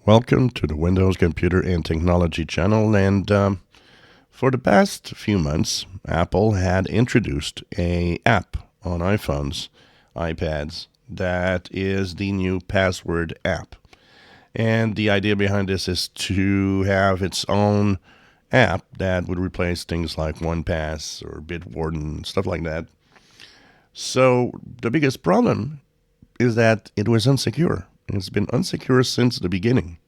Welcome to the Windows Computer and Technology channel. And for the past few months, Apple had introduced an app on iPhones, iPads, that is the new password app. And the idea behind this is to have its own app that would replace things like 1Pass or Bitwarden, stuff like that. So the biggest problem is that it was unsecure. It's been unsecure since the beginning.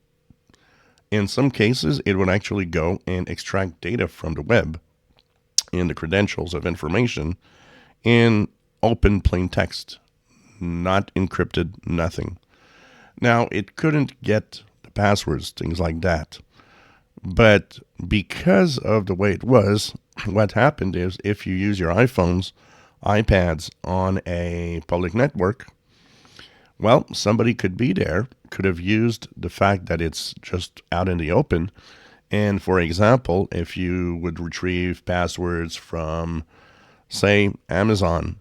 In some cases, it would actually go and extract data from the web and the credentials of information in open plain text, not encrypted, nothing. Now, it couldn't get the passwords, things like that. But because of the way it was, what happened is if you use your iPhones, iPads on a public network, well, somebody could be there, could have used the fact that it's just out in the open. And for example, if you would retrieve passwords from, say, Amazon,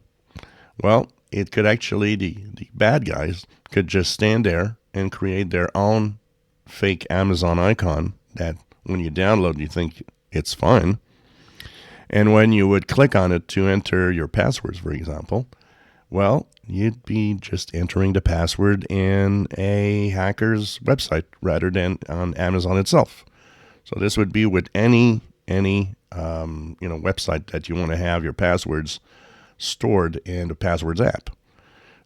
well, it could actually, the bad guys could just stand there and create their own fake Amazon icon that when you download, you think it's fine. And when you would click on it to enter your passwords, for example, well, you'd be just entering the password in a hacker's website rather than on Amazon itself. So this would be with any website that you want to have your passwords stored in the passwords app.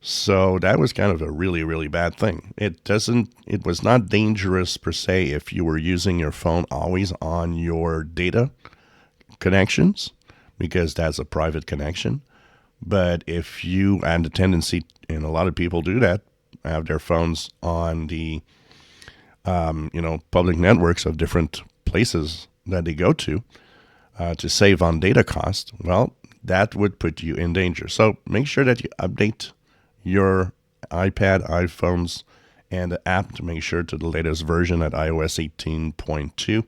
So that was kind of a really, really bad thing. It was not dangerous per se if you were using your phone always on your data connections, because that's a private connection. But if you had the tendency, and a lot of people do that, have their phones on the, public networks of different places that they go to save on data cost, well, that would put you in danger. So make sure that you update your iPad, iPhones, and the app to make sure to the latest version at iOS 18.2,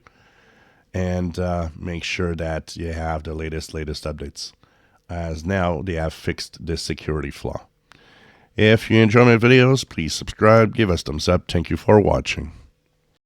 and make sure that you have the latest updates, as now they have fixed this security flaw. If you enjoy my videos, please subscribe, give us thumbs up. Thank you for watching.